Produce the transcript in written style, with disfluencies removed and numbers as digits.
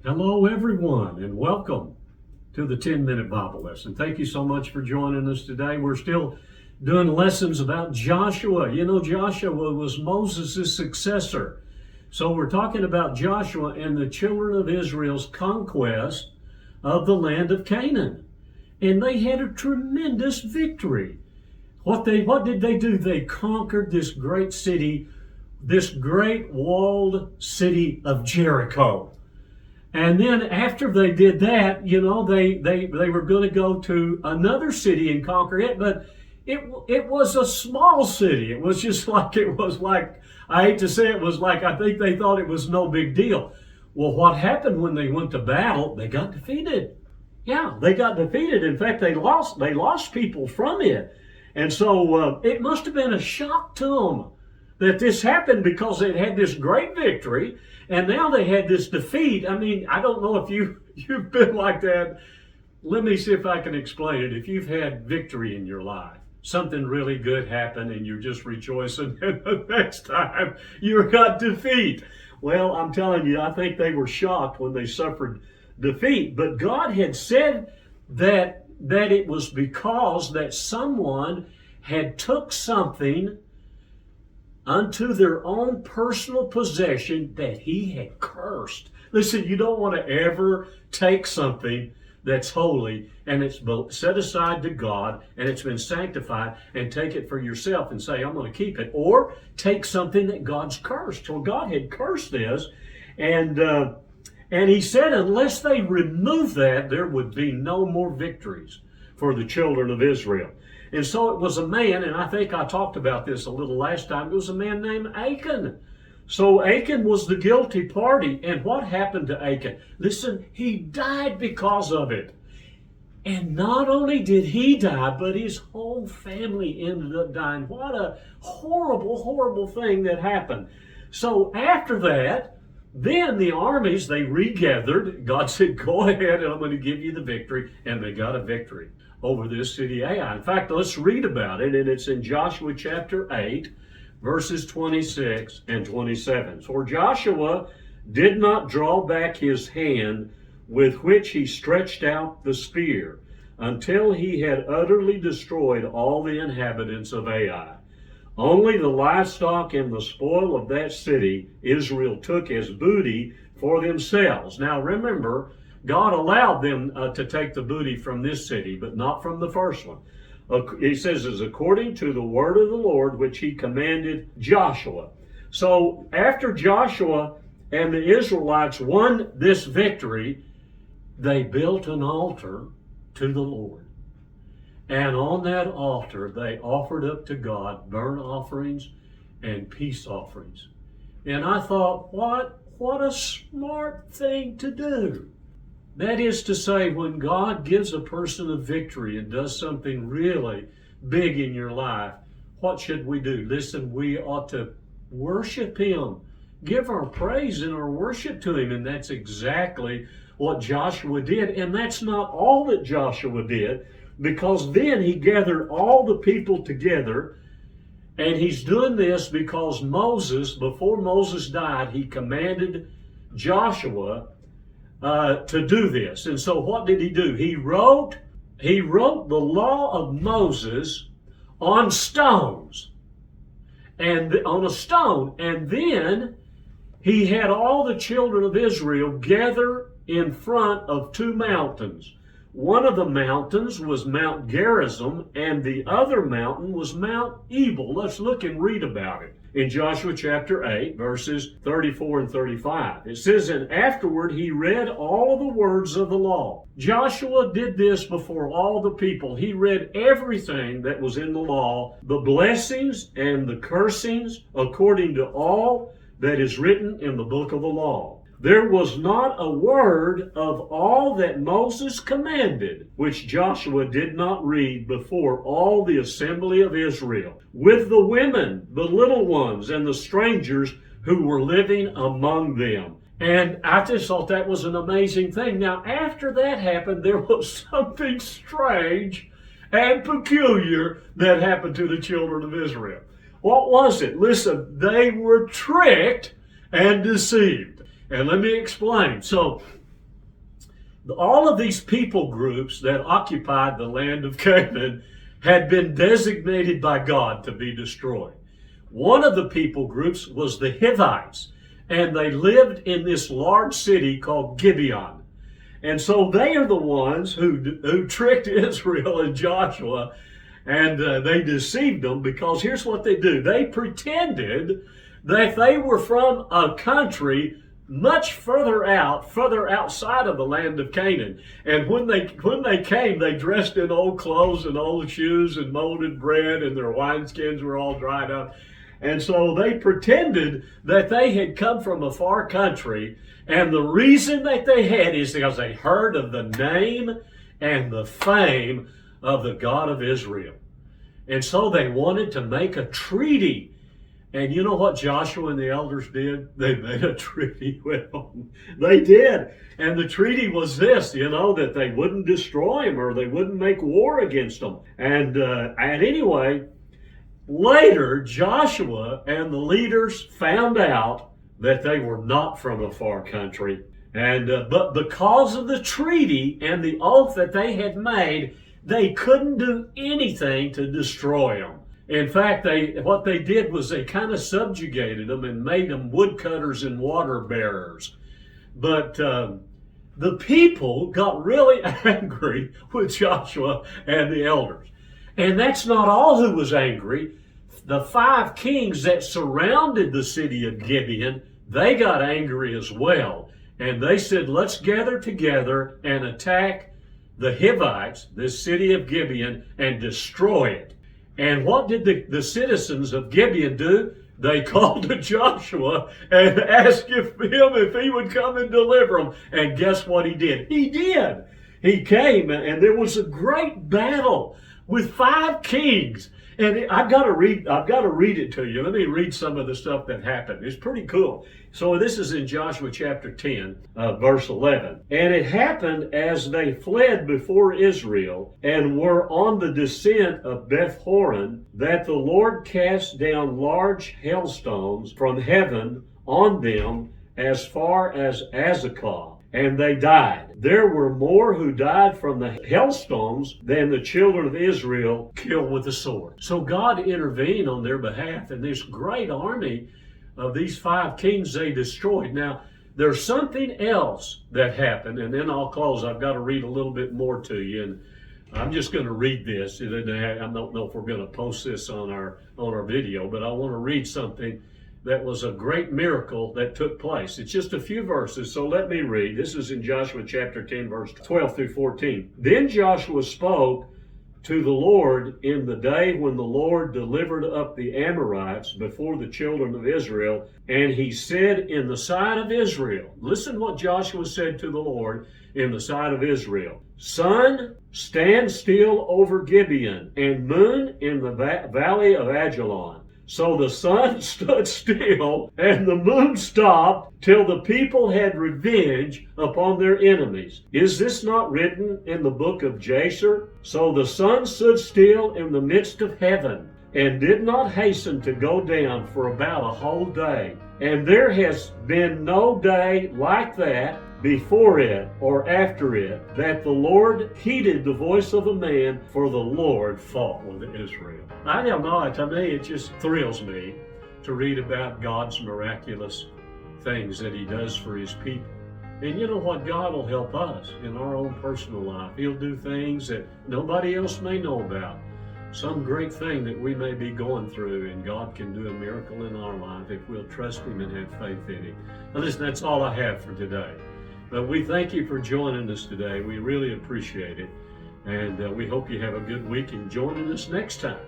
Hello, everyone, and welcome to the 10-Minute Bible Lesson. Thank you so much for joining us today. We're still doing lessons about Joshua. You know, Joshua was Moses' successor. So we're talking about Joshua and the children of Israel's conquest of the land of Canaan. And they had a tremendous victory. What did they do? They conquered this great city, this great walled city of Jericho. And then after they did that, you know, they were going to go to another city and conquer it, but it was a small city. It was like, I hate to say it was like, I think they thought it was no big deal. Well, what happened when they went to battle? They got defeated. Yeah, they got defeated. In fact, they lost people from it. And so it must have been a shock to them that this happened, because they had this great victory and now they had this defeat. I mean, I don't know if you've been like that. Let me see if I can explain it. If you've had victory in your life, something really good happened and you're just rejoicing, and the next time you got defeat. Well, I'm telling you, I think they were shocked when they suffered defeat. But God had said that it was because that someone had took something unto their own personal possession that he had cursed. Listen, you don't want to ever take something that's holy and it's set aside to God and it's been sanctified and take it for yourself and say, I'm going to keep it. Or take something that God's cursed. Well, God had cursed this, and he said unless they remove that, there would be no more victories for the children of Israel. And so it was a man, and I think I talked about this a little last time, it was a man named Achan. So Achan was the guilty party. And what happened to Achan? Listen, he died because of it. And not only did he die, but his whole family ended up dying. What a horrible, horrible thing that happened. So after that, then the armies, they regathered. God said, go ahead and I'm going to give you the victory. And they got a victory over this city Ai. In fact, let's read about it, and it's in Joshua chapter 8, verses 26 and 27. For Joshua did not draw back his hand with which he stretched out the spear until he had utterly destroyed all the inhabitants of Ai. Only the livestock and the spoil of that city Israel took as booty for themselves. Now remember, God allowed them to take the booty from this city, but not from the first one. He says, is according to the word of the Lord, which he commanded Joshua. So after Joshua and the Israelites won this victory, they built an altar to the Lord. And on that altar, they offered up to God burnt offerings and peace offerings. And I thought, what a smart thing to do. That is to say, when God gives a person a victory and does something really big in your life, what should we do? Listen, we ought to worship him, give our praise and our worship to him. And that's exactly what Joshua did. And that's not all that Joshua did, because then he gathered all the people together. And he's doing this because Moses, before Moses died, he commanded Joshua to do this. And so what did he do? He wrote the law of Moses on stones, and on a stone. And then he had all the children of Israel gather in front of two mountains. One of the mountains was Mount Gerizim, and the other mountain was Mount Ebal. Let's look and read about it in Joshua chapter 8, verses 34 and 35. It says, and afterward he read all of the words of the law. Joshua did this before all the people. He read everything that was in the law, the blessings and the cursings, according to all that is written in the book of the law. There was not a word of all that Moses commanded, which Joshua did not read before all the assembly of Israel, with the women, the little ones, and the strangers who were living among them. And I just thought that was an amazing thing. Now, after that happened, there was something strange and peculiar that happened to the children of Israel. What was it? Listen, they were tricked and deceived. And let me explain. So All of these people groups that occupied the land of Canaan had been designated by God to be destroyed. One of the people groups was the Hivites, and they lived in this large city called Gibeon. And so they are the ones who tricked Israel and Joshua, and they deceived them, because here's what they do. They pretended that they were from a country much further outside of the land of Canaan. And when they came, they dressed in old clothes and old shoes and molded bread, and their wineskins were all dried up. And so they pretended that they had come from a far country, and the reason that they had is because they heard of the name and the fame of the God of Israel. And so they wanted to make a treaty. And you know what Joshua and the elders did? They made a treaty with them. They did. And the treaty was this, that they wouldn't destroy them, or they wouldn't make war against them. And anyway, later, Joshua and the leaders found out that they were not from a far country. But because of the treaty and the oath that they had made, they couldn't do anything to destroy them. In fact, what they did was they kind of subjugated them and made them woodcutters and water bearers. But the people got really angry with Joshua and the elders. And that's not all who was angry. The 5 kings that surrounded the city of Gibeon, they got angry as well. And they said, let's gather together and attack the Hivites, this city of Gibeon, and destroy it. And what did the citizens of Gibeon do? They called to Joshua and asked him if he would come and deliver them. And guess what he did? He did. He came, and there was a great battle with 5 kings. And I've got to read it to you. Let me read some of the stuff that happened. It's pretty cool. So this is in Joshua chapter 10, verse 11. And it happened as they fled before Israel and were on the descent of Beth Horon, that the Lord cast down large hailstones from heaven on them as far as Azekah, and they died. There were more who died from the hailstones than the children of Israel killed with the sword. So God intervened on their behalf, and this great army of these 5 kings they destroyed. Now, there's something else that happened, and then I'll close. I've got to read a little bit more to you, and I'm just going to read this. I don't know if we're going to post this on our video, but I want to read something that was a great miracle that took place. It's just a few verses, so let me read. This is in Joshua chapter 10, verse 12 through 14. Then Joshua spoke to the Lord in the day when the Lord delivered up the Amorites before the children of Israel, and he said in the sight of Israel, listen what Joshua said to the Lord in the sight of Israel. Sun, stand still over Gibeon, and moon in the valley of Ajalon. So the sun stood still, and the moon stopped, till the people had revenge upon their enemies. Is this not written in the book of Jasher? So the sun stood still in the midst of heaven, and did not hasten to go down for about a whole day. And there has been no day like that before it or after it, that the Lord heeded the voice of a man, for the Lord fought with Israel. I don't know, to me it just thrills me to read about God's miraculous things that he does for his people. And you know what? God will help us in our own personal life. He'll do things that nobody else may know about. Some great thing that we may be going through, and God can do a miracle in our life if we'll trust him and have faith in him. Now listen, that's all I have for today. But we thank you for joining us today. We really appreciate it. And we hope you have a good week and joining us next time.